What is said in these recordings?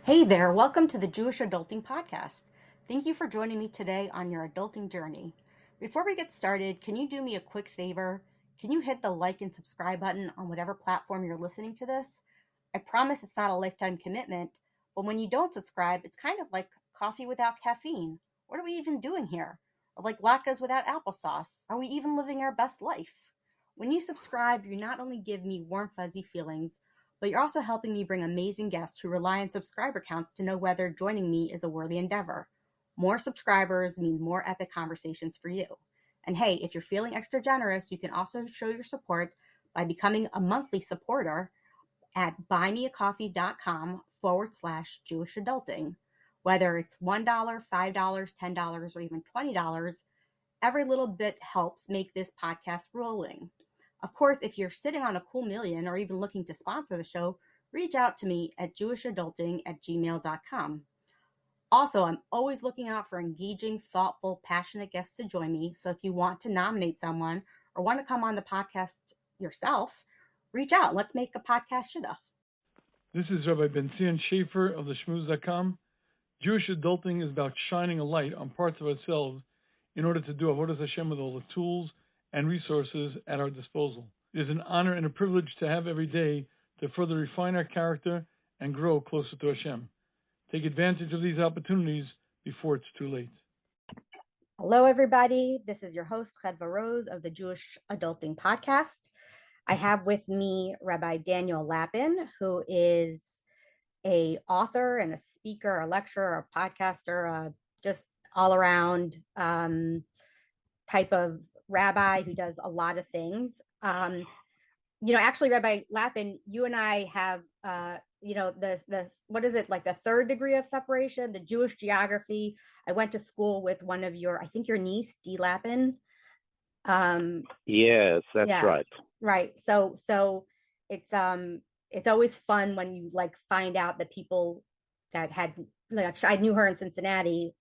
Hey there, welcome to the Jewish Adulting Podcast. Thank you for joining me today on your adulting journey. Before we get started, can you do me a quick favor? Can you hit the like and subscribe button on whatever platform you're listening to this? I promise it's not a lifetime commitment, but when you don't subscribe, it's kind of like coffee without caffeine. What are we even doing here? Or like latkes without applesauce. Are we even living our best life? When you subscribe, you not only give me warm, fuzzy feelings, but you're also helping me bring amazing guests who rely on subscriber counts to know whether joining me is a worthy endeavor. More subscribers mean more epic conversations for you. And hey, if you're feeling extra generous, you can also show your support by becoming a monthly supporter at buymeacoffee.com/Jewish adulting. Whether it's $1, $5, $10, or even $20, every little bit helps make this podcast rolling. Of course, if you're sitting on a cool million or even looking to sponsor the show, reach out to me at jewishadulting@gmail.com. Also, I'm always looking out for engaging, thoughtful, passionate guests to join me. So if you want to nominate someone or want to come on the podcast yourself, reach out. Let's make a podcast shidduch. This is Rabbi Ben Schaefer of the Shmooze.com. Jewish adulting is about shining a light on parts of ourselves in order to do Avodas Hashem with all the tools and resources at our disposal. It is an honor and a privilege to have every day to further refine our character and grow closer to Hashem. Take advantage of these opportunities before it's too late. Hello, everybody. This is your host, Chedva Rose of the Jewish Adulting Podcast. I have with me Rabbi Daniel Lapin, who is an author and a speaker, a lecturer, a podcaster, just all around type of rabbi who does a lot of things. Actually, Rabbi Lapin, you and I have, the what is it, like the third degree of separation, the Jewish geography. I went to school with one of your niece, Dee Lapin. Yes, that's right. Right. So it's always fun when you find out that people that had, I knew her in Cincinnati,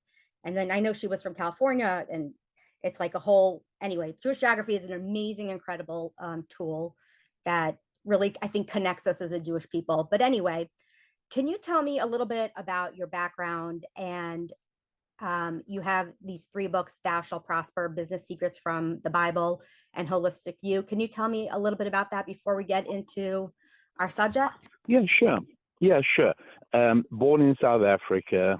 and then I know she was from California, and it's like a whole, anyway, Jewish geography is an amazing, incredible tool that really, I think, connects us as a Jewish people. But anyway, can you tell me a little bit about your background? And you have these 3 books, Thou Shalt Prosper, Business Secrets from the Bible, and Holistic You. Can you tell me a little bit about that before we get into our subject? Yeah, sure. Born in South Africa,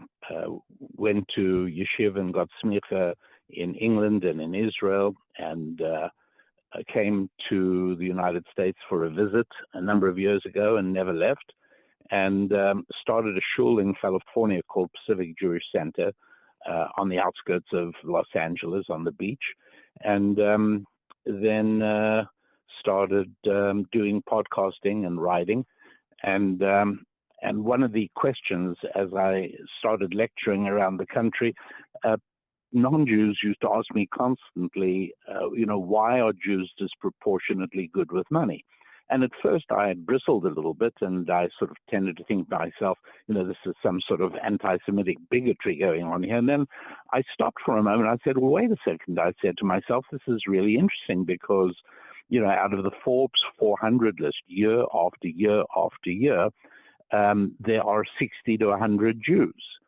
went to yeshiva and got smicha in England and in Israel, and came to the United States for a visit a number of years ago and never left, and started a shul in California called Pacific Jewish Center on the outskirts of Los Angeles on the beach, and then started doing podcasting and writing, and one of the questions as I started lecturing around the country, non-Jews used to ask me constantly, why are Jews disproportionately good with money? And at first I bristled a little bit, and I sort of tended to think to myself, this is some sort of anti-Semitic bigotry going on here. And then I stopped for a moment. I said, well, wait a second. I said to myself, this is really interesting because, out of the Forbes 400 list, year after year after year, there are 60 to 100 Jews.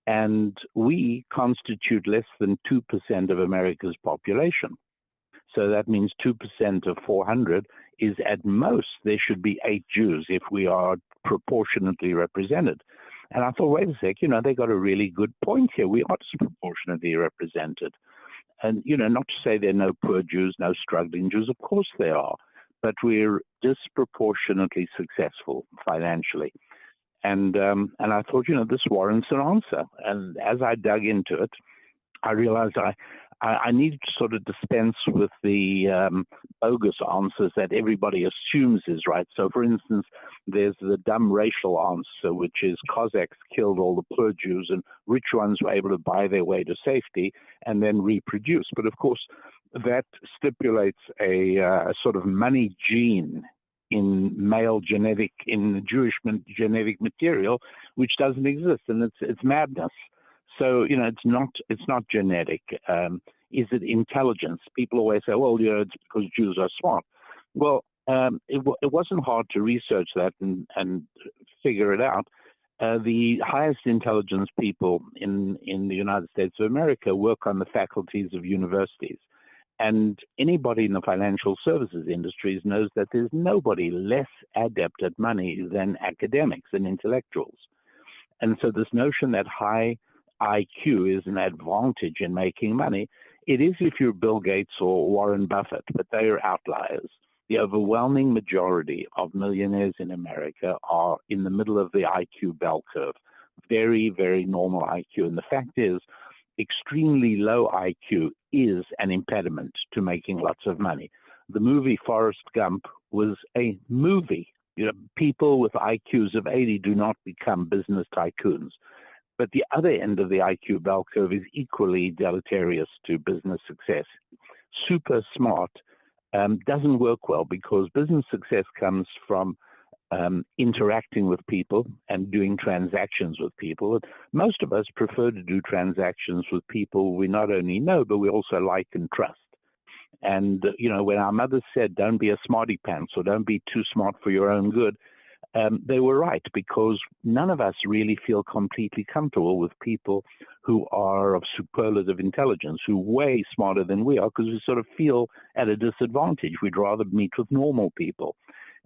And we constitute less than 2% of America's population. So that means 2% of 400 is at most, there should be 8 Jews if we are proportionately represented. And I thought, wait a sec, they got a really good point here. We are disproportionately represented. And, not to say there are no poor Jews, no struggling Jews, of course there are, but we're disproportionately successful financially. And I thought, this warrants an answer. And as I dug into it, I realized I needed to sort of dispense with the bogus answers that everybody assumes is right. So, for instance, there's the dumb racial answer, which is Cossacks killed all the poor Jews and rich ones were able to buy their way to safety and then reproduce. But, of course, that stipulates a sort of money gene in in Jewish genetic material, which doesn't exist, and it's madness. So, it's not genetic. Is it intelligence? People always say, well, it's because Jews are smart. Well, it wasn't hard to research that and figure it out. the highest intelligence people in the United States of America work on the faculties of universities. And anybody in the financial services industries knows that there's nobody less adept at money than academics and intellectuals. And so this notion that high IQ is an advantage in making money, it is if you're Bill Gates or Warren Buffett, but they are outliers. The overwhelming majority of millionaires in America are in the middle of the IQ bell curve, very, very normal IQ. And the fact is, extremely low IQ is an impediment to making lots of money. The movie Forrest Gump was a movie. People with IQs of 80 do not become business tycoons. But the other end of the IQ bell curve is equally deleterious to business success. Super smart doesn't work well because business success comes from interacting with people and doing transactions with people. Most of us prefer to do transactions with people we not only know, but we also like and trust. And, when our mother said, don't be a smarty pants or don't be too smart for your own good, they were right, because none of us really feel completely comfortable with people who are of superlative intelligence, who are way smarter than we are, because we sort of feel at a disadvantage. We'd rather meet with normal people.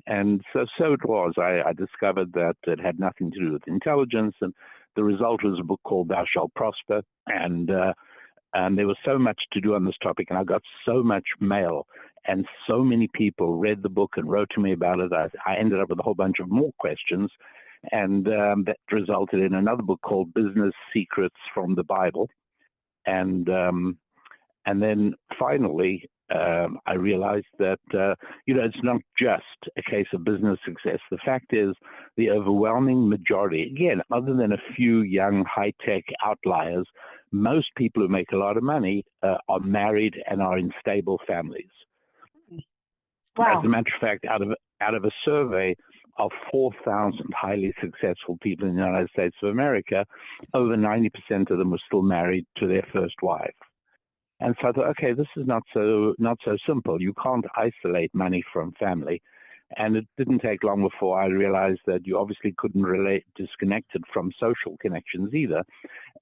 And so it was. I discovered that it had nothing to do with intelligence, and the result was a book called Thou Shalt Prosper. And there was so much to do on this topic, and I got so much mail, and so many people read the book and wrote to me about it. I ended up with a whole bunch of more questions, and that resulted in another book called Business Secrets from the Bible. And then finally, I realized that, it's not just a case of business success. The fact is, the overwhelming majority, again, other than a few young, high-tech outliers, most people who make a lot of money are married and are in stable families. Wow. As a matter of fact, out of a survey of 4,000 highly successful people in the United States of America, over 90% of them were still married to their first wife. And so I thought, okay, this is not so simple. You can't isolate money from family. And it didn't take long before I realized that you obviously couldn't disconnect it from social connections either.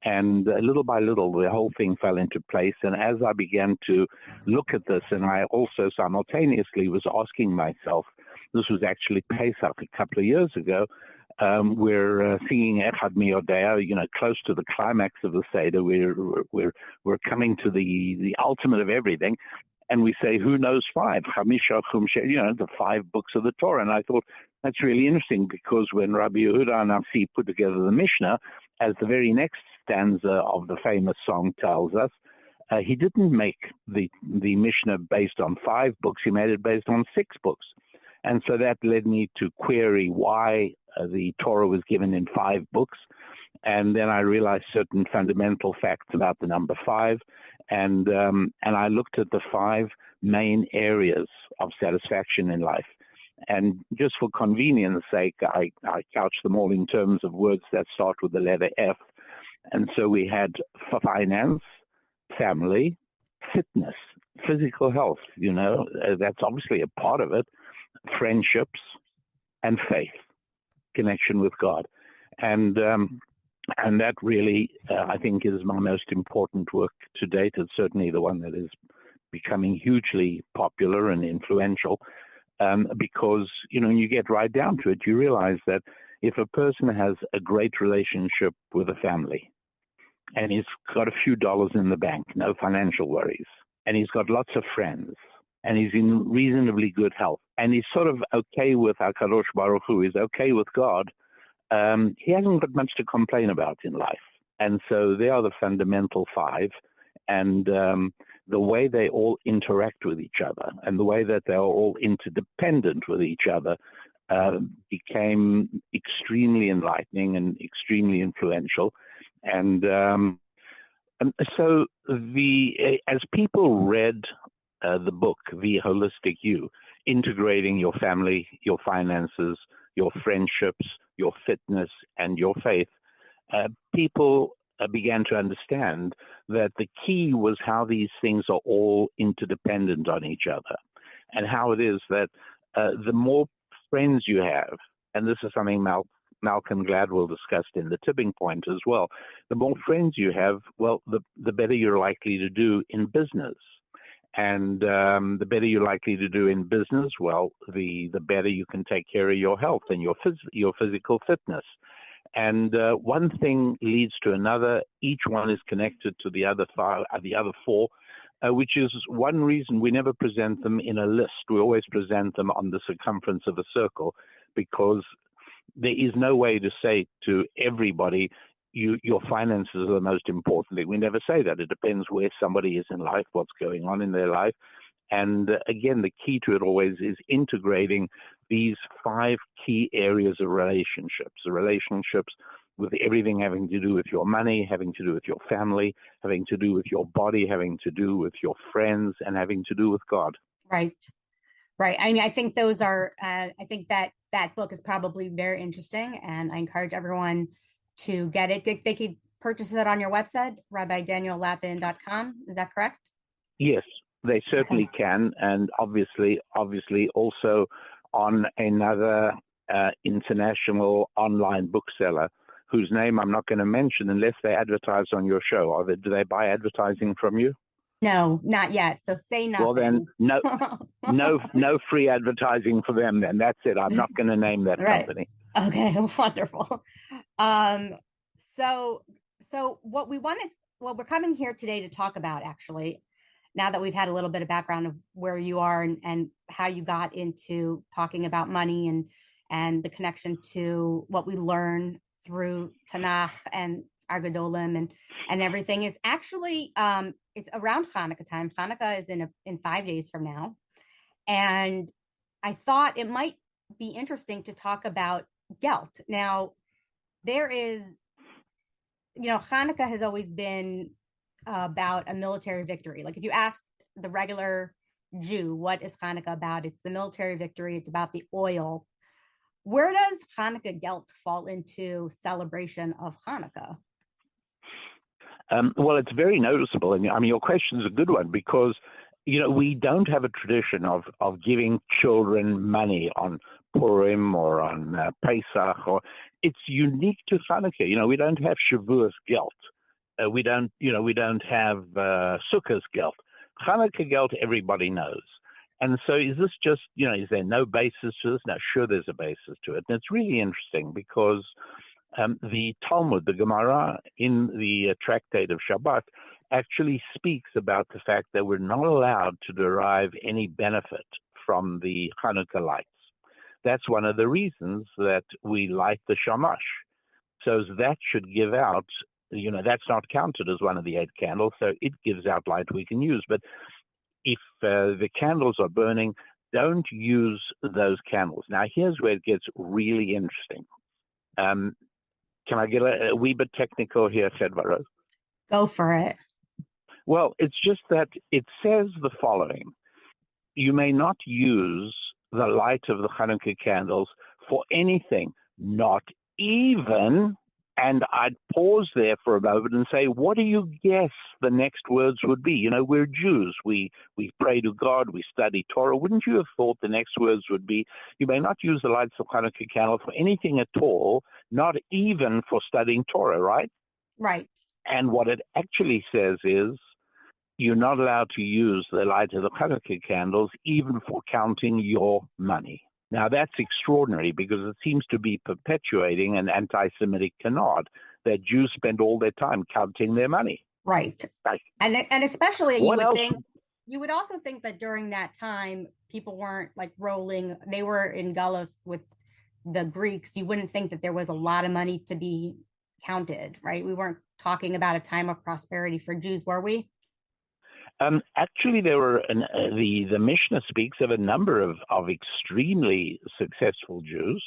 And little by little, the whole thing fell into place. And as I began to look at this, and I also simultaneously was asking myself, this was actually Pesach a couple of years ago, we're singing Echad Mi Yodea, close to the climax of the Seder. We're coming to the ultimate of everything. And we say, who knows five? The 5 books of the Torah. And I thought, that's really interesting, because when Rabbi Yehuda Hanassi put together the Mishnah, as the very next stanza of the famous song tells us, he didn't make the Mishnah based on 5 books. He made it based on 6 books. And so that led me to query why the Torah was given in 5 books. And then I realized certain fundamental facts about the number 5. And I looked at the 5 main areas of satisfaction in life. And just for convenience sake, I couched them all in terms of words that start with the letter F. And so we had finance, family, fitness, physical health, that's obviously a part of it, friendships, and faith, connection with God. And that really, I think, is my most important work to date. It's certainly the one that is becoming hugely popular and influential, because, when you get right down to it, you realize that if a person has a great relationship with a family, and he's got a few dollars in the bank, no financial worries, and he's got lots of friends, and he's in reasonably good health, and he's sort of okay with HaKadosh Baruch Hu, he's okay with God, he hasn't got much to complain about in life. And so they are the fundamental 5. And the way they all interact with each other and the way that they are all interdependent with each other became extremely enlightening and extremely influential. And so as people read the book, The Holistic You, integrating your family, your finances, your friendships, your fitness, and your faith, people began to understand that the key was how these things are all interdependent on each other, and how it is that the more friends you have, and this is something Malcolm Gladwell discussed in The Tipping Point as well. The more friends you have, well, the better you're likely to do in business. And the better you're likely to do in business, well, the better you can take care of your health and your physical fitness. And one thing leads to another. Each one is connected to the other four, which is one reason we never present them in a list. We always present them on the circumference of a circle, because there is no way to say to everybody, your finances are the most important thing. We never say that. It depends where somebody is in life, what's going on in their life. And again, the key to it always is integrating these 5 key areas of relationships. The relationships with everything having to do with your money, having to do with your family, having to do with your body, having to do with your friends, and having to do with God. Right. I mean, I think those are, I think that book is probably very interesting, and I encourage everyone to get it. They could purchase it on your website, rabbidaniellapin.com. Is that correct? Yes, they certainly can. And obviously also on another international online bookseller whose name I'm not going to mention unless they advertise on your show. Do they buy advertising from you? No, not yet. So say nothing. Well, then, no free advertising for them. Then that's it. I'm not going to name that company. Okay, wonderful. So what we're coming here today to talk about, actually, now that we've had a little bit of background of where you are and how you got into talking about money and the connection to what we learn through Tanakh and our Gedolim and everything, is actually it's around Chanukah time. Chanukah is in 5 days from now, and I thought it might be interesting to talk about Gelt. Now, there is, Chanukah has always been about a military victory. Like if you ask the regular Jew, what is Chanukah about? It's the military victory. It's about the oil. Where does Chanukah Gelt fall into celebration of Chanukah? Well, it's very noticeable. And I mean, your question is a good one, because, we don't have a tradition of giving children money on Purim or on Pesach. It's unique to Chanukah. We don't have Shavuos Gelt. We don't have Sukkot Gelt. Chanukah Gelt, everybody knows. And so is this just, is there no basis to this? No, sure, there's a basis to it. And it's really interesting because the Talmud, the Gemara in the tractate of Shabbat, actually speaks about the fact that we're not allowed to derive any benefit from the Chanukah lights. That's one of the reasons that we light the shamash. So that should give out, that's not counted as one of the 8 candles, so it gives out light we can use. But if the candles are burning, don't use those candles. Now, here's where it gets really interesting. Can I get a wee bit technical here, Chedvarot? Go for it. Well, it's just that it says the following. You may not use the light of the Chanukah candles for anything, not even, and I'd pause there for a moment and say, what do you guess the next words would be? We're Jews. We pray to God. We study Torah. Wouldn't you have thought the next words would be, you may not use the lights of Chanukah candle for anything at all, not even for studying Torah, right? Right. And what it actually says is, you're not allowed to use the light of the Chanukah candles even for counting your money. Now, that's extraordinary because it seems to be perpetuating an anti-Semitic canard that Jews spend all their time counting their money. Right. And especially you would also think that during that time, people weren't like rolling. They were in Galus with the Greeks. You wouldn't think that there was a lot of money to be counted, right? We weren't talking about a time of prosperity for Jews, were we? Actually, there were the Mishnah speaks of a number of extremely successful Jews,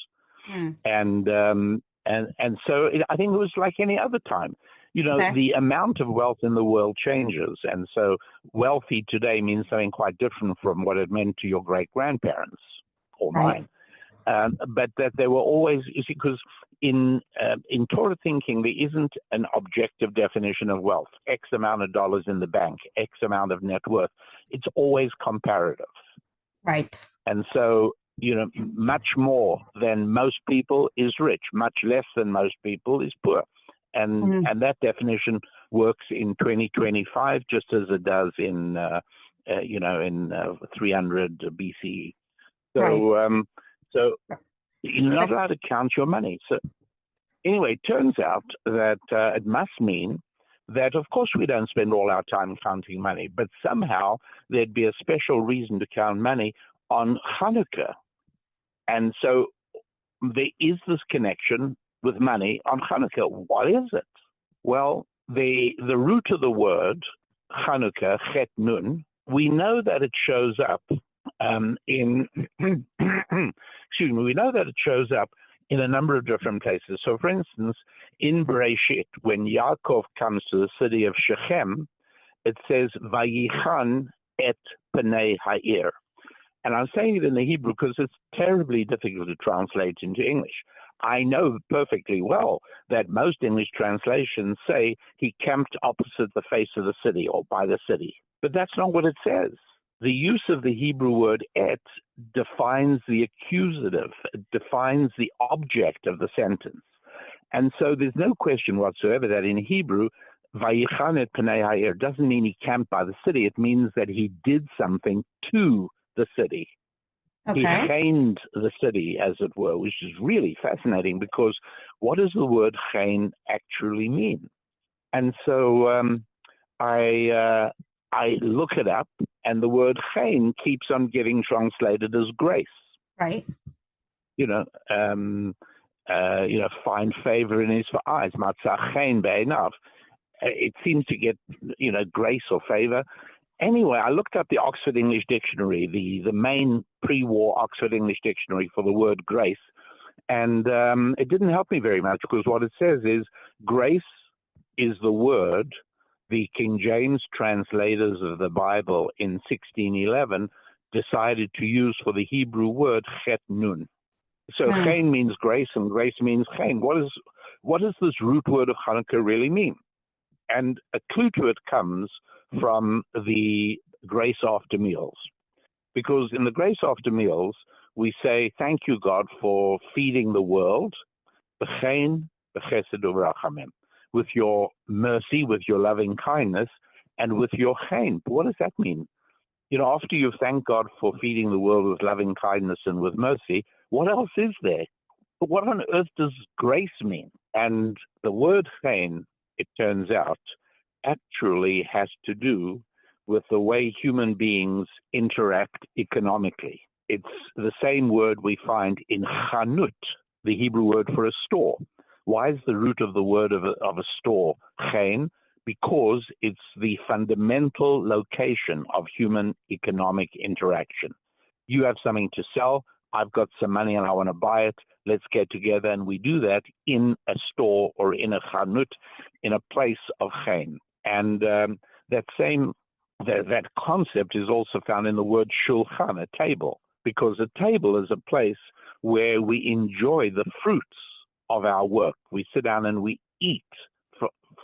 and so I think it was like any other time. The amount of wealth in the world changes, and so wealthy today means something quite different from what it meant to your great grandparents or mine. But that there were always, because in Torah thinking, there isn't an objective definition of wealth, X amount of dollars in the bank, X amount of net worth. It's always comparative. Right. And so much more than most people is rich, much less than most people is poor. And that definition works in 2025 just as it does in 300 BCE. So Right. so you're not allowed to count your money. So anyway, it turns out that it must mean that, of course, we don't spend all our time counting money, but somehow there'd be a special reason to count money on Chanukah. And so there is this connection with money on Chanukah. What is it? Well, the root of the word Chanukah, Chet Nun, we know that it shows up we know that it shows up in a number of different places. So, for instance, in Bereshit, when Yaakov comes to the city of Shechem, it says, Vayichan et Pnei Ha'ir. And I'm saying it in the Hebrew because it's terribly difficult to translate into English. I know perfectly well that most English translations say he camped opposite the face of the city or by the city. But that's not what it says. The use of the Hebrew word et defines the accusative, it defines the object of the sentence. And so there's no question whatsoever that in Hebrew, Vayichan et Pnei Ha'ir doesn't mean he camped by the city. It means that he did something to the city. Okay. He chained the city, as it were, which is really fascinating because what does the word chain actually mean? And so I look it up, and the word chain keeps on getting translated as grace. Right. Find favor in his eyes. Matzah chain be'einav. It seems to get, grace or favor. Anyway, I looked up the Oxford English Dictionary, the main pre-war Oxford English Dictionary for the word grace, and it didn't help me very much because what it says is grace is the word the King James translators of the Bible in 1611 decided to use for the Hebrew word chet nun. So chen means grace and grace means chen. What does this root word of Chanukah really mean? And a clue to it comes from the grace after meals. Because in the grace after meals, we say, thank you, God, for feeding the world, b'chein, b'chesed u'rachamim, with your mercy, with your loving kindness, and with your chen. What does that mean? After you thank God for feeding the world with loving kindness and with mercy, what else is there? What on earth does grace mean? And the word chen, it turns out, actually has to do with the way human beings interact economically. It's the same word we find in chanut, the Hebrew word for a store. Why is the root of the word of a store chen? Because it's the fundamental location of human economic interaction. You have something to sell, I've got some money and I want to buy it, let's get together, and we do that in a store or in a chanut, in a place of chen. And that concept is also found in the word shulchan, a table, because a table is a place where we enjoy the fruits of our work. We sit down and we eat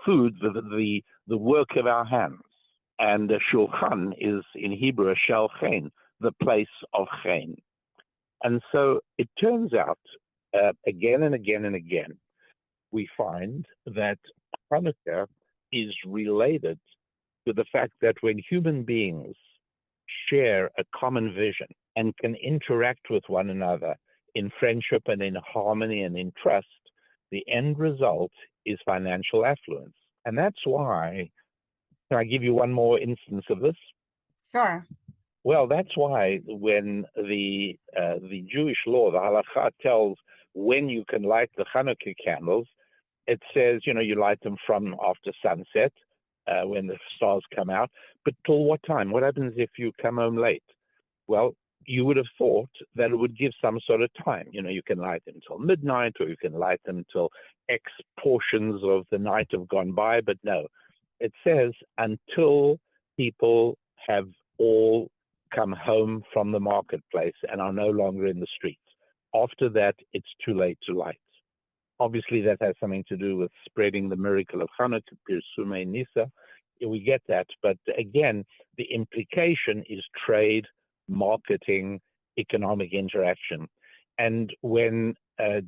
food, the work of our hands. And a shulchan is in Hebrew a shel chen, the place of chen. And so it turns out, again and again and again, we find that Chanukah is related to the fact that when human beings share a common vision and can interact with one another in friendship and in harmony and in trust, the end result is financial affluence. And that's why, can I give you one more instance of this? Sure. Well, that's why when the Jewish law, the halakha, tells when you can light the Chanukah candles, it says, you light them from after sunset, when the stars come out. But till what time? What happens if you come home late? Well, you would have thought that it would give some sort of time. You can light them till midnight, or you can light them till X portions of the night have gone by. But no, it says until people have all come home from the marketplace and are no longer in the streets. After that, it's too late to light. Obviously, that has something to do with spreading the miracle of Chanukah, Pirsumei Nisa. We get that. But again, the implication is trade, marketing, economic interaction. And when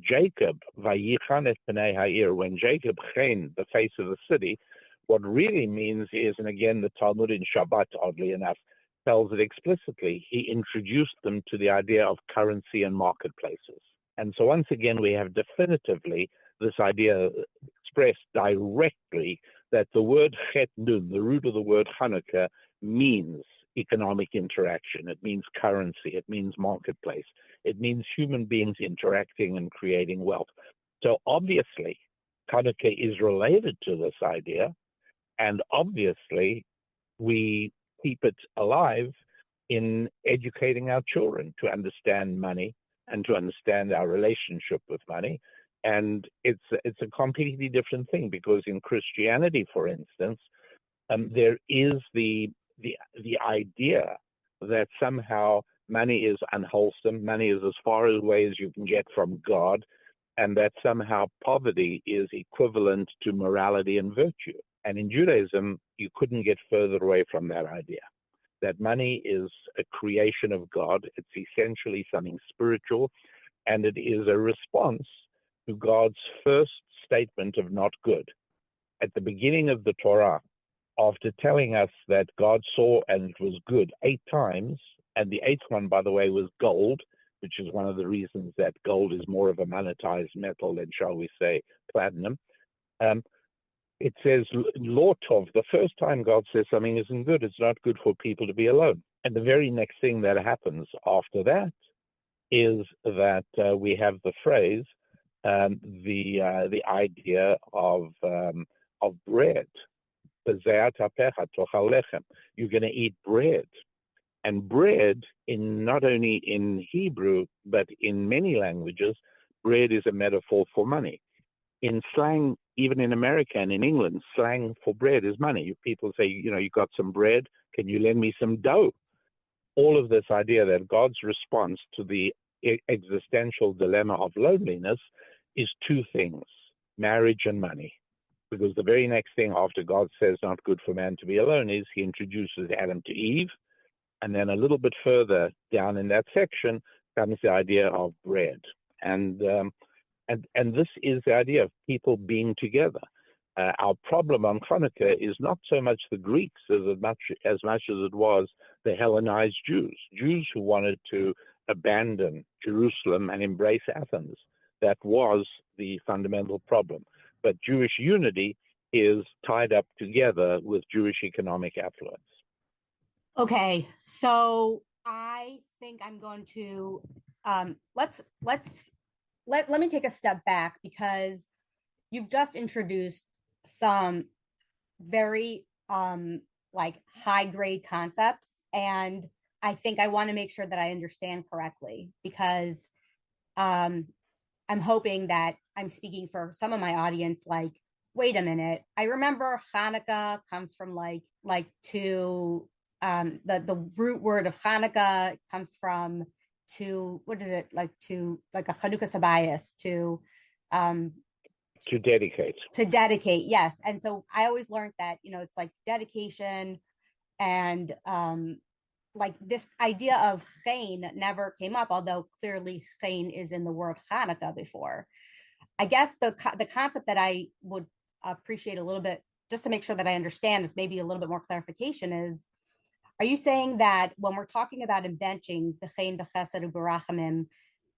Jacob, Vayichan et Pnei Ha'ir, when Jacob changed the face of the city, what really means is, and again, the Talmud in Shabbat, oddly enough, tells it explicitly, he introduced them to the idea of currency and marketplaces. And so once again, we have definitively this idea expressed directly that the word Chet Nun, the root of the word Chanukah, means economic interaction. It means currency. It means marketplace. It means human beings interacting and creating wealth. So obviously, Chanukah is related to this idea, and obviously, we keep it alive in educating our children to understand money and to understand our relationship with money. And it's a completely different thing, because in Christianity, for instance, there is the idea that somehow money is unwholesome, money is as far away as you can get from God, and that somehow poverty is equivalent to morality and virtue. And in Judaism, you couldn't get further away from that idea, that money is a creation of God. It's essentially something spiritual, and it is a response to God's first statement of not good. At the beginning of the Torah, after telling us that God saw and it was good 8 times, and the 8th one, by the way, was gold, which is one of the reasons that gold is more of a monetized metal than, shall we say, platinum. It says, Lo Tov, the first time God says something isn't good, it's not good for people to be alone. And the very next thing that happens after that is that we have the phrase, the idea of bread. You're going to eat bread. And bread, not only in Hebrew, but in many languages, bread is a metaphor for money. In slang, even in America and in England, slang for bread is money. People say, you got some bread, can you lend me some dough? All of this idea that God's response to the existential dilemma of loneliness is 2 things, marriage and money. Because the very next thing after God says not good for man to be alone is he introduces Adam to Eve. And then a little bit further down in that section comes the idea of bread. And this is the idea of people being together. Our problem on Chanukah is not so much the Greeks as much as it was the Hellenized Jews who wanted to abandon Jerusalem and embrace Athens. That was the fundamental problem. But Jewish unity is tied up together with Jewish economic affluence. Okay, so I think I'm going to let me take a step back, because you've just introduced some very high grade concepts, and I think I want to make sure that I understand correctly, because I'm hoping that I'm speaking for some of my audience. Like, wait a minute, I remember Hanukkah comes from to the root word of Chanukah comes from to, what is it, to a Chanukah Sabayis, to dedicate, yes. And so I always learned that it's like dedication, and this idea of chen never came up, although clearly chen is in the word Chanukah before. I guess the concept that I would appreciate a little bit, just to make sure that I understand this, maybe a little bit more clarification, is, are you saying that when we're talking about inventing the chen b'chesed u'barachamim,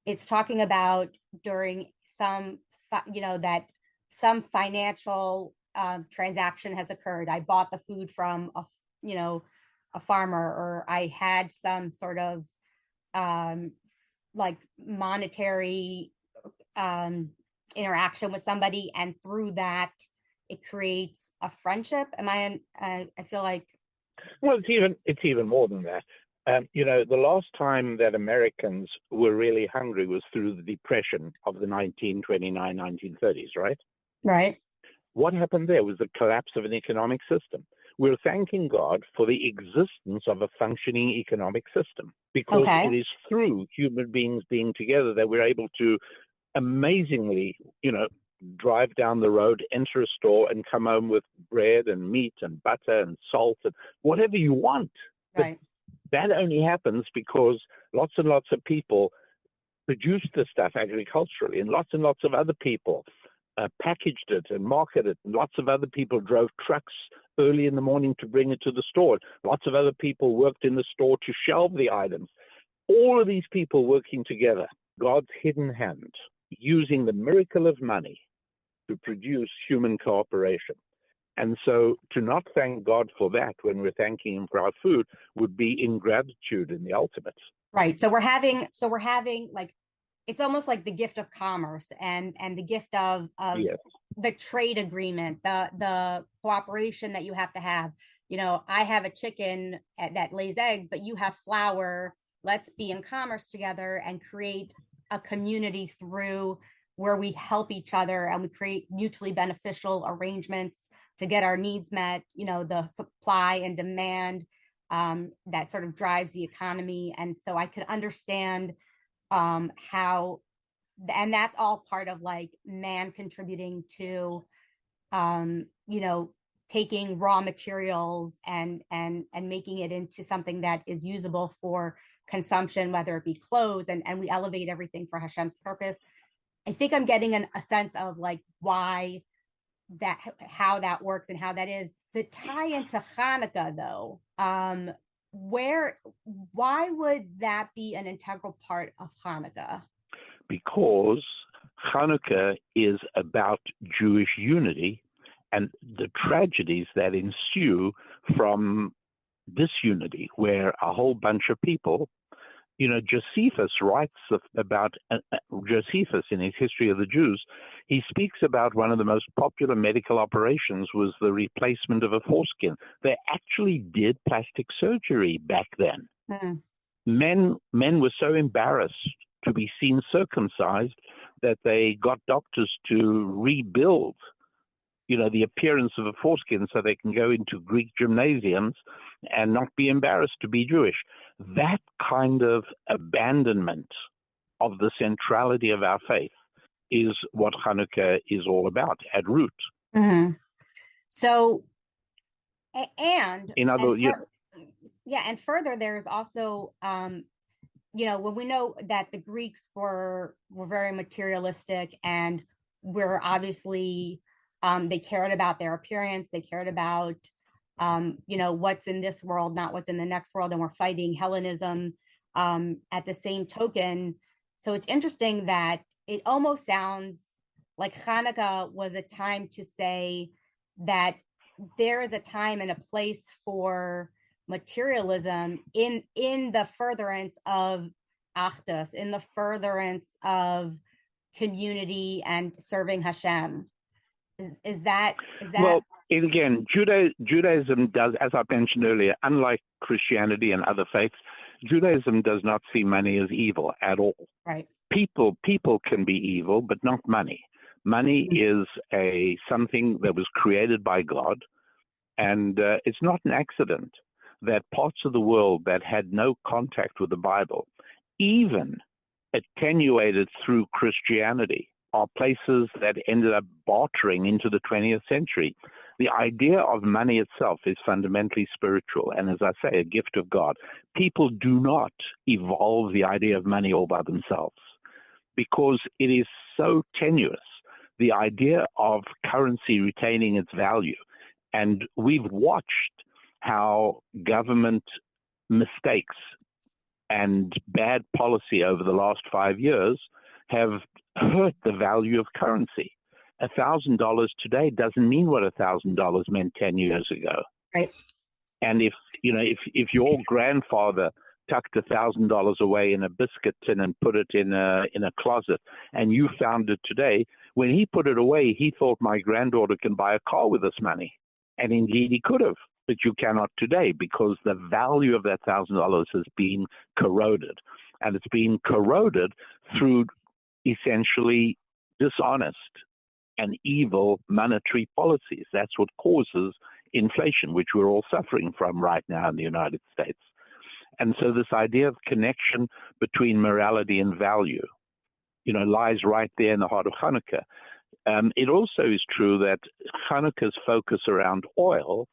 it's talking about during some, that some financial transaction has occurred? I bought the food from a farmer, or I had some sort of monetary interaction with somebody, and through that it creates a friendship. I feel like, well, it's even more than that. The last time that Americans were really hungry was through the Depression of the 1929, 1930s, right? Right. What happened there was the collapse of an economic system. We're thanking God for the existence of a functioning economic system, because it is through human beings being together that we're able to amazingly, drive down the road, enter a store, and come home with bread and meat and butter and salt and whatever you want. Right. But that only happens because lots and lots of people produced the stuff agriculturally, and lots of other people packaged it and marketed it. And lots of other people drove trucks early in the morning to bring it to the store. Lots of other people worked in the store to shelve the items. All of these people working together, God's hidden hand, using the miracle of money to produce human cooperation. And so to not thank God for that when we're thanking him for our food would be ingratitude in the ultimate. Right. So we're having like, it's almost like the gift of commerce and the gift of Yes. the trade agreement, the cooperation that you have to have. You know, I have a chicken that lays eggs, but you have flour. Let's be in commerce together and create a community through where we help each other and we create mutually beneficial arrangements to get our needs met. You know, the supply and demand that sort of drives the economy. And so I could understand how, and that's all part of like man contributing to, you know, taking raw materials and making it into something that is usable for consumption, whether it be clothes, and we elevate everything for Hashem's purpose. I think I'm getting a sense of like why that, how that works and how that is. The tie into Chanukah though, why would that be an integral part of Chanukah? Because Chanukah is about Jewish unity and the tragedies that ensue from disunity, where a whole bunch of people, you know, Josephus writes about, Josephus in his History of the Jews, he speaks about one of the most popular medical operations was the replacement of a foreskin. They actually did plastic surgery back then. Men were so embarrassed to be seen circumcised that they got doctors to rebuild, you know, the appearance of a foreskin so they can go into Greek gymnasiums and not be embarrassed to be Jewish. That kind of abandonment of the centrality of our faith is what Chanukah is all about at root. Mm-hmm. So, and further, there's also, you know, when we know that the Greeks were very materialistic and were obviously, they cared about their appearance, they cared about, you know, what's in this world, not what's in the next world, and we're fighting Hellenism at the same token. So it's interesting that it almost sounds like Chanukah was a time to say that there is a time and a place for materialism in the furtherance of Achdus, in the furtherance of community and serving Hashem. Is that well? Again, Judaism does, as I mentioned earlier, unlike Christianity and other faiths, Judaism does not see money as evil at all. Right. People can be evil, but not money. Money is something that was created by God, and it's not an accident that parts of the world that had no contact with the Bible, even attenuated through Christianity, are places that ended up bartering into the 20th century. The idea of money itself is fundamentally spiritual, and as I say, a gift of God. People do not evolve the idea of money all by themselves because it is so tenuous, the idea of currency retaining its value. And we've watched how government mistakes and bad policy over the last 5 years have hurt the value of currency. $1,000 today doesn't mean what $1,000 meant 10 years ago. Right. And if your grandfather tucked $1,000 away in a biscuit tin and put it in a closet, and you found it today, when he put it away, he thought my granddaughter can buy a car with this money, and indeed he could have, but you cannot today because the value of that $1,000 has been corroded, and it's been corroded through essentially dishonest and evil monetary policies. That's what causes inflation, which we're all suffering from right now in the United States. And so this idea of connection between morality and value, you know, lies right there in the heart of Chanukah. It also is true that Chanukah's focus around oil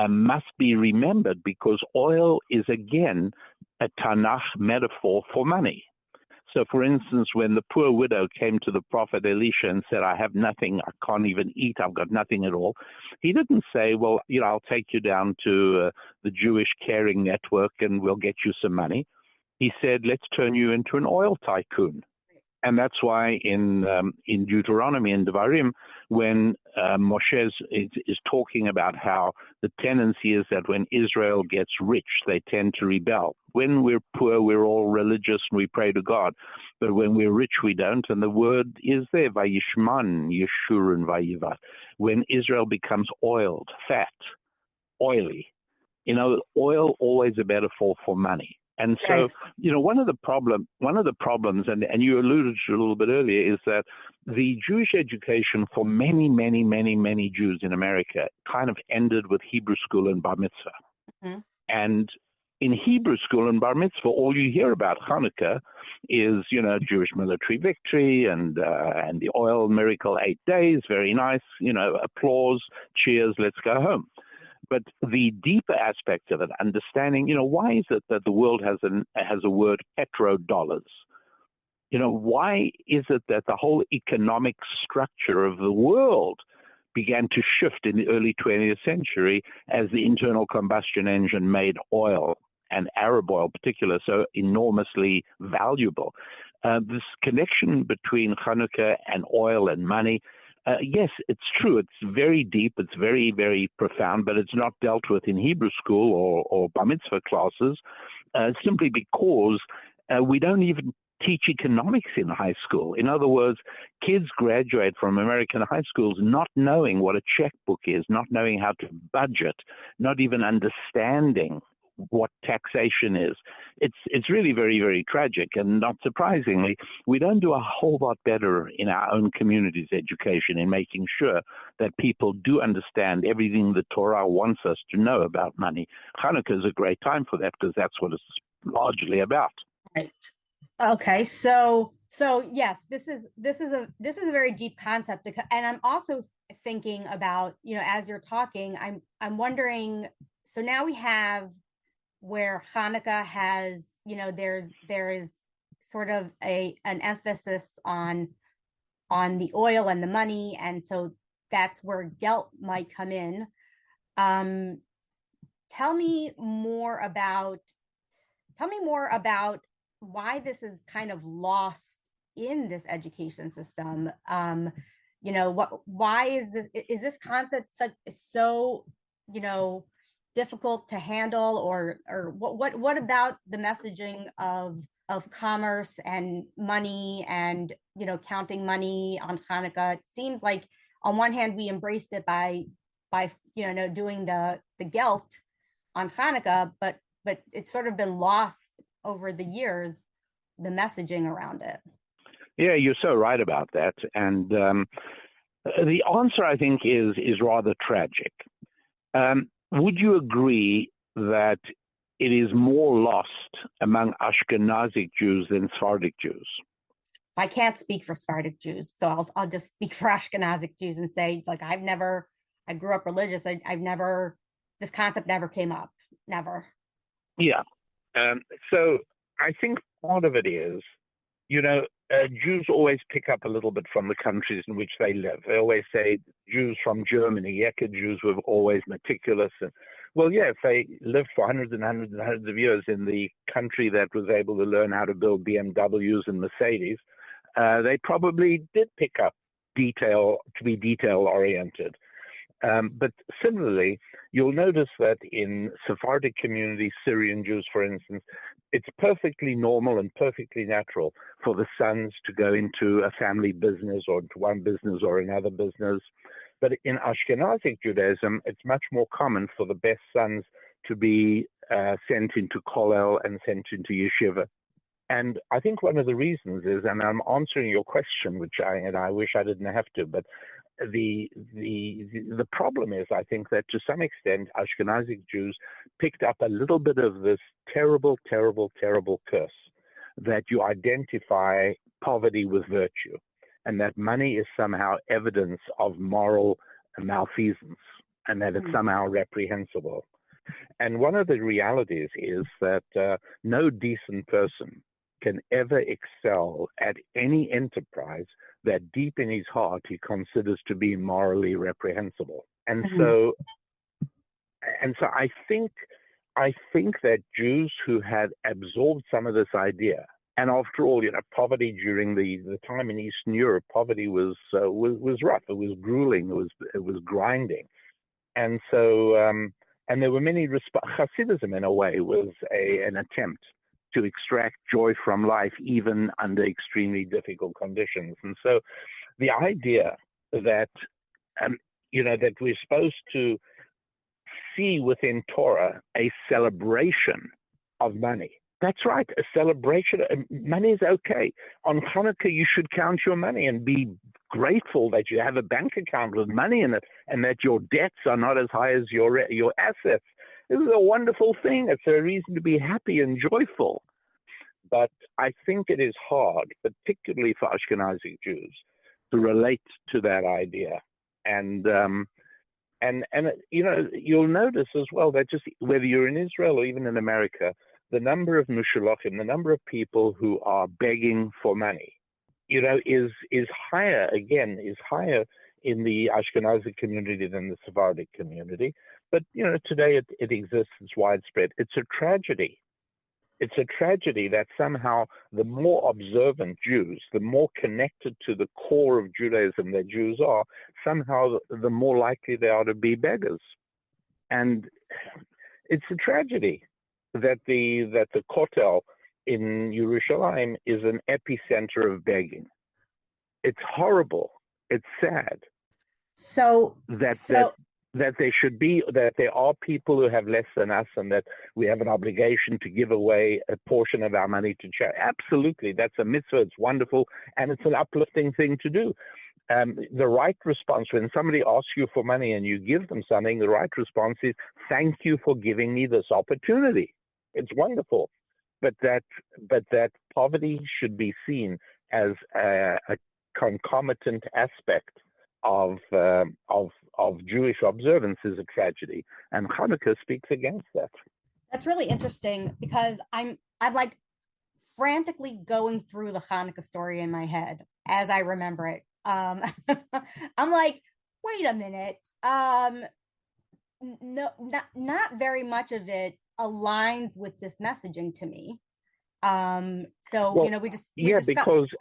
must be remembered because oil is, again, a Tanakh metaphor for money. So, for instance, when the poor widow came to the prophet Elisha and said, I have nothing, I can't even eat, I've got nothing at all, he didn't say, well, I'll take you down to the Jewish caring network and we'll get you some money. He said, let's turn you into an oil tycoon. And that's why in Deuteronomy and Devarim, when Moshe is talking about how the tendency is that when Israel gets rich, they tend to rebel. When we're poor, we're all religious and we pray to God. But when we're rich, we don't. And the word is there, Vayishman, Yeshurun, Vayivat. When Israel becomes oiled, fat, oily, oil always a metaphor for money. And so, one of the problems, and you alluded to a little bit earlier, is that the Jewish education for many, many, many, many Jews in America kind of ended with Hebrew school and bar mitzvah. Mm-hmm. And in Hebrew school and bar mitzvah, all you hear about Chanukah is, Jewish military victory and the oil miracle 8 days, very nice, applause, cheers, let's go home. But the deeper aspect of it, understanding, why is it that the world has a word petrodollars? Why is it that the whole economic structure of the world began to shift in the early 20th century as the internal combustion engine made oil, and Arab oil in particular, so enormously valuable? This connection between Chanukah and oil and money, yes, it's true. It's very deep. It's very, very profound, but it's not dealt with in Hebrew school or bar mitzvah classes, simply because we don't even teach economics in high school. In other words, kids graduate from American high schools not knowing what a checkbook is, not knowing how to budget, not even understanding what taxation is. It's really very, very tragic. And not surprisingly, we don't do a whole lot better in our own community's education in making sure that people do understand everything the Torah wants us to know about money. Chanukah is a great time for that because that's what it's largely about. Right. Okay. So yes, this is a very deep concept and I'm also thinking about, as you're talking, I'm wondering, so now we have where Chanukah has, there is sort of an emphasis on the oil and the money, and so that's where Gelt might come in. Tell me more about why this is kind of lost in this education system. Why is this concept so difficult to handle, or what about the messaging of commerce and money and counting money on Chanukah? It seems like on one hand we embraced it by doing the Gelt on Chanukah, but it's sort of been lost over the years, the messaging around it. Yeah, you're so right about that, and the answer I think is rather tragic. Would you agree that it is more lost among Ashkenazic Jews than Sephardic Jews? I can't speak for Sephardic Jews, so I'll just speak for Ashkenazic Jews and say, like, I grew up religious. This concept never came up, never. Yeah. So I think part of it is, Jews always pick up a little bit from the countries in which they live. They always say Jews from Germany, Yekka Jews were always meticulous. And, well, yeah, if they lived for hundreds and hundreds and hundreds of years in the country that was able to learn how to build BMWs and Mercedes, they probably did pick up detail to be detail-oriented. But similarly, you'll notice that in Sephardic communities, Syrian Jews, for instance, it's perfectly normal and perfectly natural for the sons to go into a family business or into one business or another business. But in Ashkenazic Judaism, it's much more common for the best sons to be sent into kollel and sent into yeshiva. And I think one of the reasons is, and I'm answering your question, which I wish I didn't have to, but the problem is, I think that to some extent, Ashkenazic Jews picked up a little bit of this terrible, terrible, terrible curse that you identify poverty with virtue, and that money is somehow evidence of moral malfeasance. and that it's somehow reprehensible. And one of the realities is that no decent person can ever excel at any enterprise that deep in his heart he considers to be morally reprehensible. And so I think that Jews who had absorbed some of this idea, and after all, poverty during the time in Eastern Europe, poverty was rough. It was grueling. It was grinding, and so and there were many. Hasidism, in a way, was an attempt to extract joy from life, even under extremely difficult conditions. And so, the idea that that we're supposed to see within Torah a celebration of money. That's right, a celebration. Money is okay. On Chanukah, you should count your money and be grateful that you have a bank account with money in it and that your debts are not as high as your assets. This is a wonderful thing. It's a reason to be happy and joyful. But I think it is hard, particularly for Ashkenazi Jews, to relate to that idea. And you'll notice as well that just whether you're in Israel or even in America, the number of Mushalachim, the number of people who are begging for money, is higher in the Ashkenazi community than the Sephardic community. But, today it exists, it's widespread. It's a tragedy. It's a tragedy that somehow the more observant Jews, the more connected to the core of Judaism that Jews are, somehow the more likely they are to be beggars. And it's a tragedy that the Kotel in Yerushalayim is an epicenter of begging. It's horrible. It's sad. That there are people who have less than us, and that we have an obligation to give away a portion of our money to charity. Absolutely, that's a mitzvah. It's wonderful, and it's an uplifting thing to do. The right response when somebody asks you for money and you give them something, the right response is, "Thank you for giving me this opportunity." It's wonderful, but that poverty should be seen as a concomitant aspect of Jewish observance is a tragedy, and Chanukah speaks against that. That's really interesting because I'm like frantically going through the Chanukah story in my head as I remember it. I'm like, wait a minute. No, not very much of it aligns with this messaging to me. Because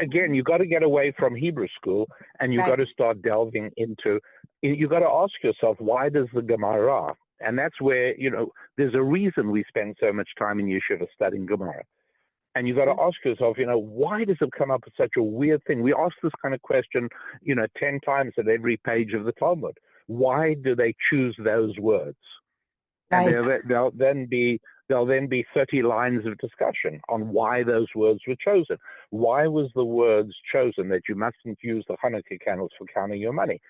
again, you got to get away from Hebrew school and you got to start delving into, you got to ask yourself, why does the Gemara, and that's where, there's a reason we spend so much time in yeshiva studying Gemara. And you got to ask yourself, why does it come up with such a weird thing? We ask this kind of question, 10 times at every page of the Talmud. Why do they choose those words? And there'll then be 30 lines of discussion on why those words were chosen. Why was the words chosen that you mustn't use the Hanukkah candles for counting your money?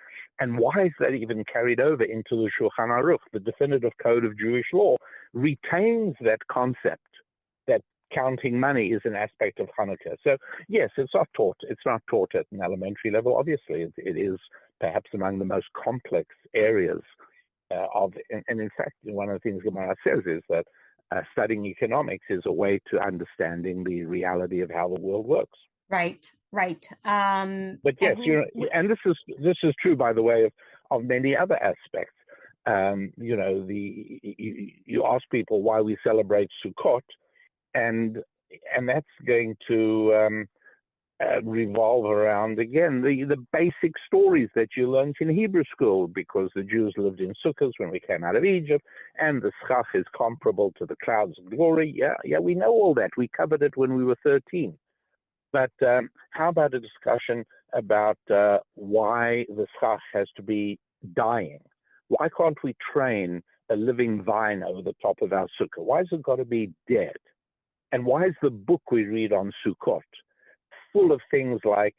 And why is that even carried over into the Shulchan Aruch? The definitive code of Jewish law retains that concept that counting money is an aspect of Hanukkah. So yes, it's not taught. It's not taught at an elementary level. Obviously, it is perhaps among the most complex areas and in fact, one of the things Gemara says is that studying economics is a way to understanding the reality of how the world works. Right. But yes, and this is true, by the way, of many other aspects. You ask people why we celebrate Sukkot, and that's going to revolve around, again, the basic stories that you learned in Hebrew school, because the Jews lived in sukkahs when we came out of Egypt, and the schach is comparable to the clouds of glory. Yeah, we know all that. We covered it when we were 13. But how about a discussion about why the schach has to be dying? Why can't we train a living vine over the top of our sukkah? Why has it got to be dead? And why is the book we read on Sukkot full of things like,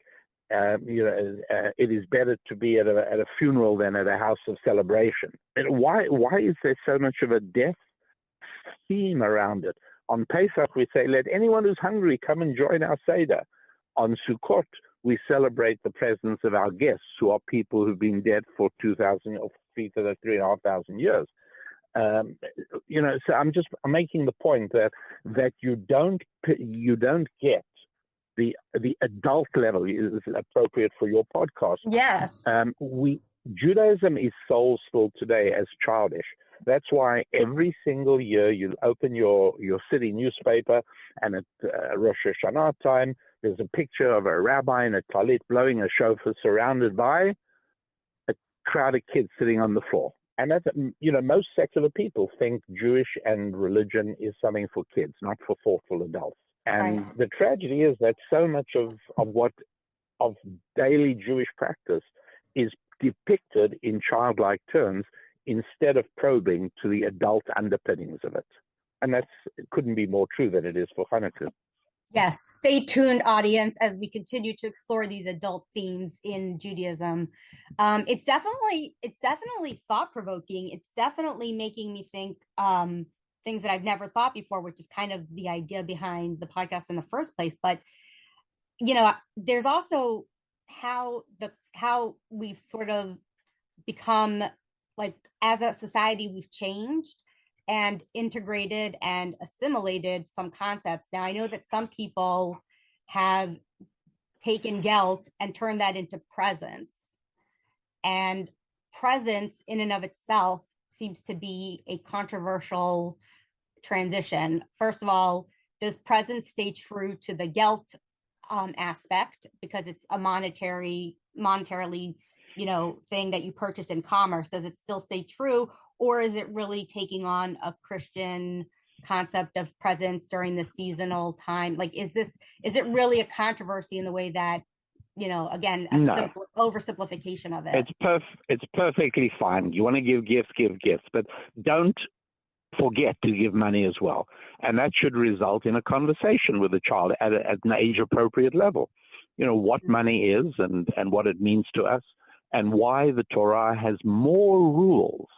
it is better to be at a funeral than at a house of celebration? And why is there so much of a death theme around it? On Pesach, we say, let anyone who's hungry come and join our Seder. On Sukkot, we celebrate the presence of our guests, who are people who've been dead for 2,000 or 3,500 years. So I'm making the point that you don't get the adult level is appropriate for your podcast. Yes. Judaism is sold still today as childish. That's why every single year you open your city newspaper, and at Rosh Hashanah time, there's a picture of a rabbi in a talit blowing a shofar surrounded by a crowd of kids sitting on the floor. And that's, most secular people think Jewish and religion is something for kids, not for thoughtful adults. And the tragedy is that so much of daily Jewish practice is depicted in childlike terms instead of probing to the adult underpinnings of it. And it couldn't be more true than it is for Chanukah. Yes, stay tuned, audience, as we continue to explore these adult themes in Judaism. It's definitely thought-provoking. It's definitely making me think things that I've never thought before, which is kind of the idea behind the podcast in the first place. But there's also how we've sort of become, like, as a society, we've changed and integrated and assimilated some concepts. Now, I know that some people have taken Gelt and turned that into presence. And presence in and of itself seems to be a controversial transition. First of all, does presence stay true to the Gelt aspect, because it's a monetarily, thing that you purchase in commerce? Does it still stay true? Or is it really taking on a Christian concept of presence during the seasonal time? Like, is it really a controversy in the way that, again, oversimplification of it? It's perfectly fine. You want to give gifts, but don't forget to give money as well. And that should result in a conversation with the child at an age-appropriate level. What money is and what it means to us, and why the Torah has more rules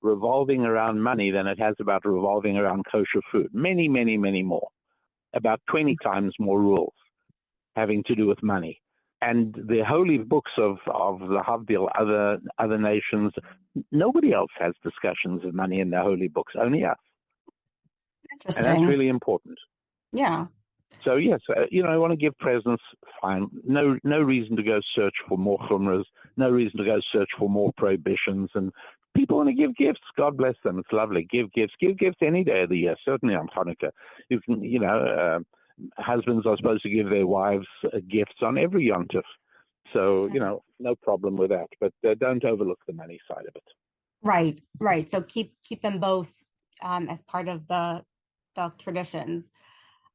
revolving around money than it has about revolving around kosher food. Many, many, many more. About 20 times more rules having to do with money. And the holy books of the Havdil, other nations, nobody else has discussions of money in their holy books, only us. Interesting. And that's really important. Yeah. So yes, I want to give presents, fine. No reason to go search for more chumras, no reason to go search for more prohibitions. And people want to give gifts. God bless them. It's lovely. Give gifts any day of the year, certainly on Chanukah. You can, husbands are supposed to give their wives gifts on every Yom Tov. So, no problem with that. But don't overlook the money side of it. Right. So keep them both as part of the traditions.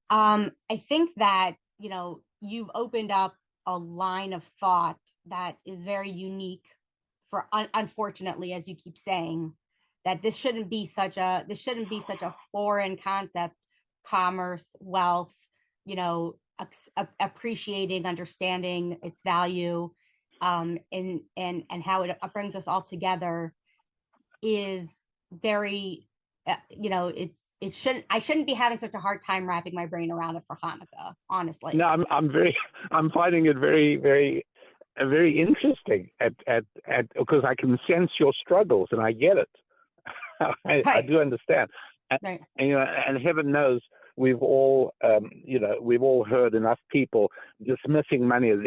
I think that, you've opened up a line of thought that is very unique for, unfortunately, as you keep saying, that this shouldn't be such a foreign concept, commerce, wealth, appreciating, understanding its value, and how it brings us all together is very, I shouldn't be having such a hard time wrapping my brain around it for Hanukkah, honestly. No, I'm finding it very, very, very interesting because I can sense your struggles and I get it. I do understand. And heaven knows we've all heard enough people dismissing money as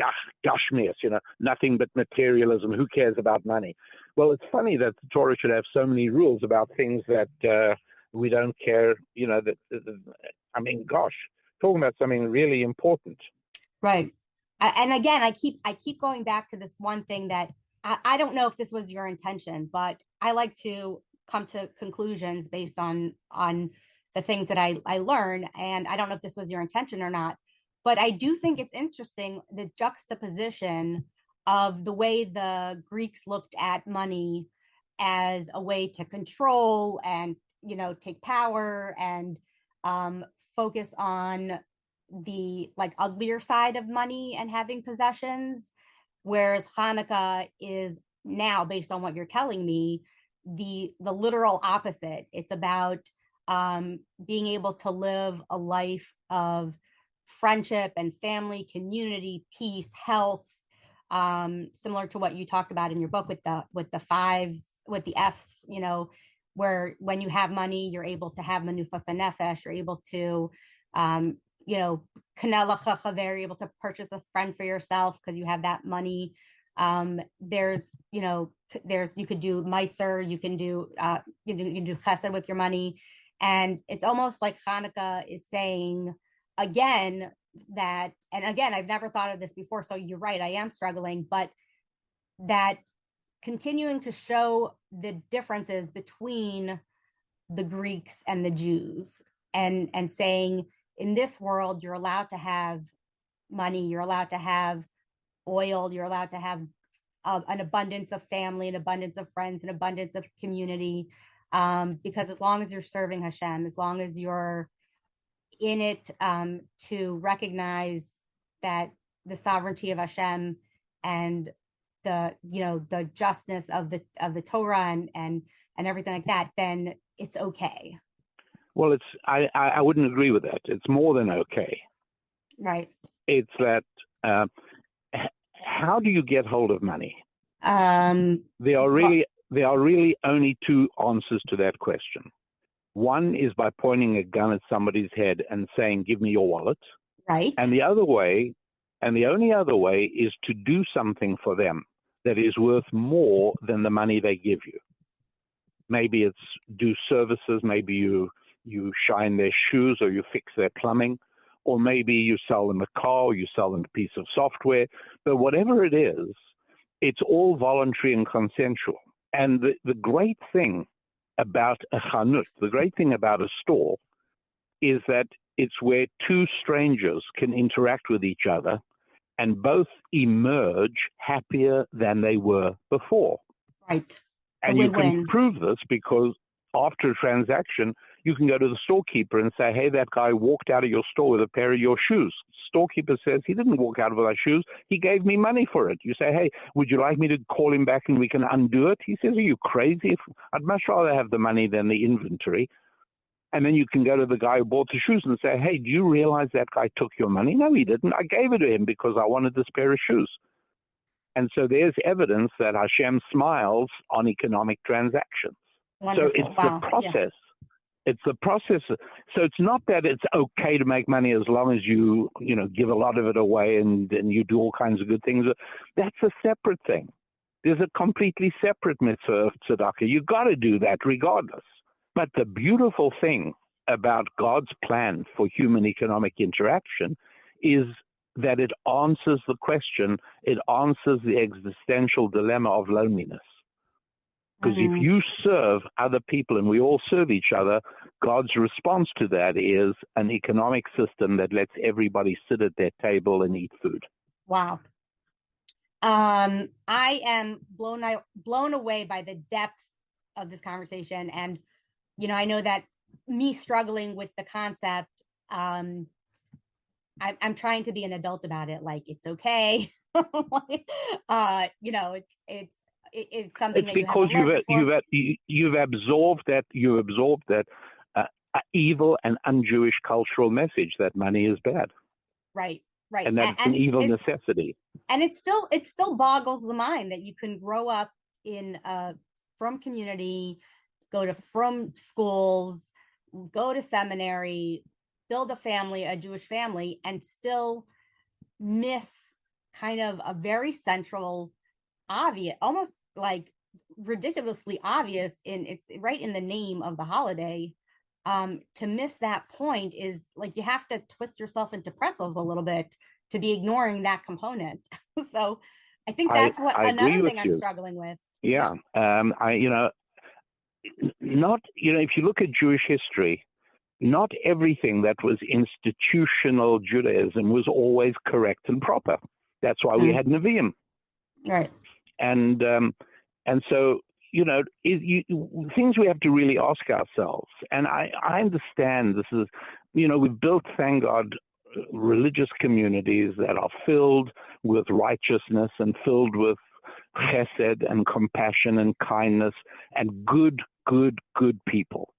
gashmias, nothing but materialism. Who cares about money? Well, it's funny that the Torah should have so many rules about things that we don't care. Talking about something really important. Right. And again, I keep going back to this one thing that I don't know if this was your intention, but I like to come to conclusions based on the things that I learn. And I don't know if this was your intention or not, but I do think it's interesting, the juxtaposition of the way the Greeks looked at money as a way to control and, take power and focus on the uglier side of money and having possessions. Whereas Hanukkah is now, based on what you're telling me, the literal opposite. It's about being able to live a life of friendship and family, community, peace, health, similar to what you talked about in your book with the fives, with the F's, where when you have money, you're able to have menuchas nefesh, you're able to, kanela chachaver, you're able to purchase a friend for yourself because you have that money. There's you could do meiser, you can do you can do chesed with your money, and it's almost like Chanukah is saying again that, and again, I've never thought of this before, so you're right, I am struggling, but that continuing to show the differences between the Greeks and the Jews, and saying in this world you're allowed to have money, you're allowed to have oil, you're allowed to have an abundance of family, an abundance of friends, an abundance of community, because as long as you're serving Hashem, as long as you're in it to recognize that the sovereignty of Hashem and the justness of the Torah and everything like that, then it's okay. Well, I wouldn't agree with that. It's more than okay. Right. It's that how do you get hold of money? There are really only two answers to that question. One is by pointing a gun at somebody's head and saying, "Give me your wallet." Right. And the only other way is to do something for them that is worth more than the money they give you. Maybe it's do services, maybe you shine their shoes or you fix their plumbing, or maybe you sell them a car or you sell them a piece of software. But whatever it is, it's all voluntary and consensual. And the great thing about a chanut, the great thing about a store, is that it's where two strangers can interact with each other and both emerge happier than they were before. Right. And you can prove this because after a transaction, you can go to the storekeeper and say, "Hey, that guy walked out of your store with a pair of your shoes." Storekeeper says, "He didn't walk out with our shoes. He gave me money for it." You say, "Hey, would you like me to call him back and we can undo it?" He says, "Are you crazy? I'd much rather have the money than the inventory." And then you can go to the guy who bought the shoes and say, "Hey, do you realize that guy took your money?" "No, he didn't. I gave it to him because I wanted this pair of shoes." And so there's evidence that Hashem smiles on economic transactions. Wonderful. So it's the process. Yeah. It's the process. So it's not that it's okay to make money as long as you give a lot of it away and you do all kinds of good things. That's a separate thing. There's a completely separate mitzvah of tzedakah. You got to do that regardless. But the beautiful thing about God's plan for human economic interaction is that it answers the question, it answers the existential dilemma of loneliness. Because if you serve other people and we all serve each other, God's response to that is an economic system that lets everybody sit at their table and eat food. Wow. I am blown away by the depth of this conversation. And, I know that me struggling with the concept, I'm trying to be an adult about it. Like, it's okay. It's something that because you've absorbed that evil and un-Jewish cultural message that money is bad. Right. And that's an evil necessity. And it still boggles the mind that you can grow up in from community, go to from schools, go to seminary, build a family, a Jewish family, and still miss kind of a very central, obvious, almost like ridiculously obvious it's right in the name of the holiday. To miss that point is like you have to twist yourself into pretzels a little bit to be ignoring that component. So I think that's another thing I'm struggling with. Yeah. If you look at Jewish history, not everything that was institutional Judaism was always correct and proper. That's why we had Nevi'im. Right. And so, things we have to really ask ourselves. And I understand this is, we've built, thank God, religious communities that are filled with righteousness and filled with chesed and compassion and kindness and good people.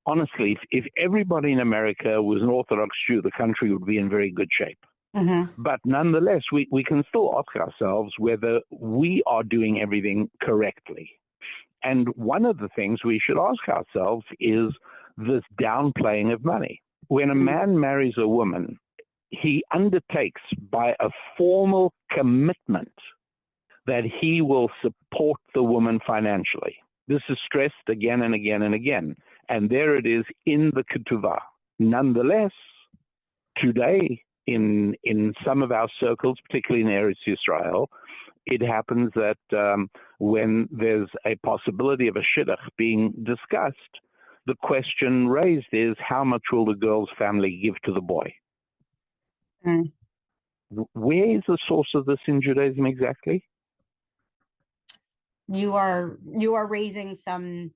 honestly, if everybody in America was an Orthodox Jew, the country would be in very good shape. Mm-hmm. But nonetheless, we can still ask ourselves whether we are doing everything correctly. And one of the things we should ask ourselves is this downplaying of money. When a man marries a woman, he undertakes by a formal commitment that he will support the woman financially. This is stressed again and again and again. And there it is in the ketuvah. Nonetheless, today, in some of our circles, particularly in Eretz Yisrael, it happens that when there's a possibility of a shidduch being discussed, the question raised is, how much will the girl's family give to the boy? Mm. Where is the source of this in Judaism exactly? You are raising some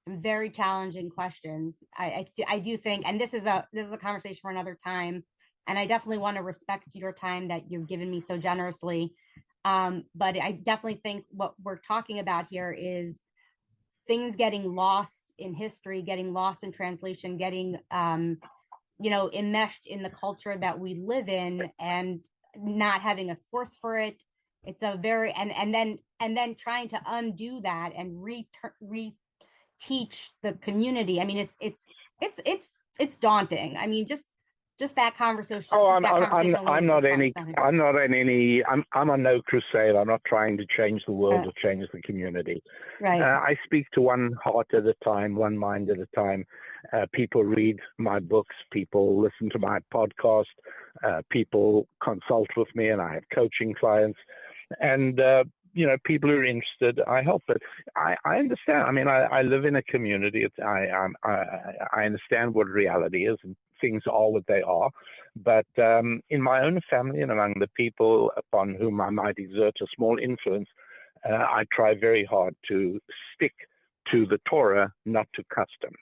very challenging questions. I do think, and this is a conversation for another time, and I definitely want to respect your time that you've given me so generously. But I definitely think what we're talking about here is things getting lost in history, getting lost in translation, getting enmeshed in the culture that we live in, and not having a source for it. It's a very and then trying to undo that and reteach the community. I mean, it's daunting. I mean, just that conversation. Oh, I'm not on no crusade. I'm not trying to change the world or change the community. Right. I speak to one heart at a time, one mind at a time. People read my books. People listen to my podcast. People consult with me, and I have coaching clients. And people who are interested, I help. But I understand. I mean, I live in a community. I understand what reality is, and things are what they are. But in my own family and among the people upon whom I might exert a small influence, I try very hard to stick to the Torah, not to custom.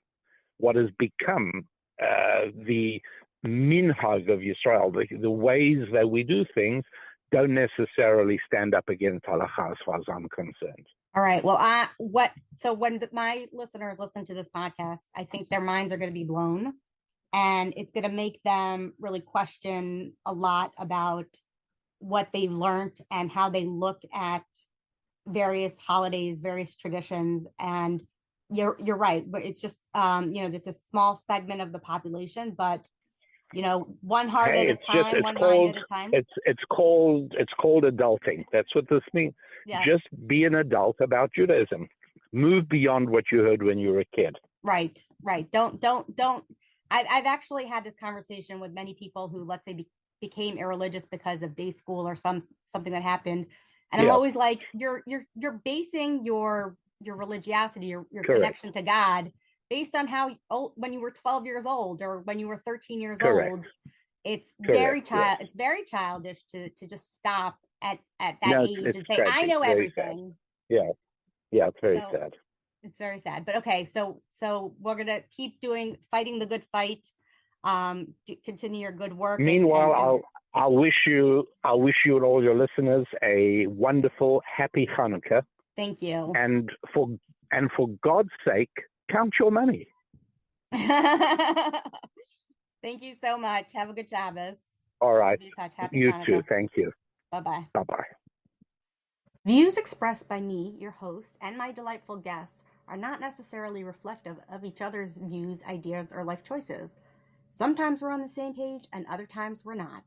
What has become the minhag of Yisrael, the ways that we do things, don't necessarily stand up against halacha as far as I'm concerned. All right. Well, when my listeners listen to this podcast, I think their minds are going to be blown, and it's going to make them really question a lot about what they've learned and how they look at various holidays, various traditions. And you're right, but it's just it's a small segment of the population, but one heart at a time, one mind at a time. It's called adulting. That's what this means. Yeah. Just be an adult about Judaism. Move beyond what you heard when you were a kid. Right. Don't. I've actually had this conversation with many people who, let's say, became irreligious because of day school or something that happened, and I'm always like, you're basing your religiosity, your connection to God, based on how old, when you were 12 years old or when you were 13 years old. It's very childish to just stop at that age and say, I know everything. Sad. Yeah, it's very sad. It's very sad. But okay, so we're gonna keep fighting the good fight. Continue your good work. Meanwhile, I'll wish you and all your listeners a wonderful, happy Chanukah. Thank you. And for God's sake, count your money. Thank you so much. Have a good Shabbos. All right. Happy You Hanukkah. too. Thank you. Bye-bye. Bye-bye. Views expressed by me, your host, and my delightful guest are not necessarily reflective of each other's views, ideas, or life choices. Sometimes we're on the same page, and other times we're not.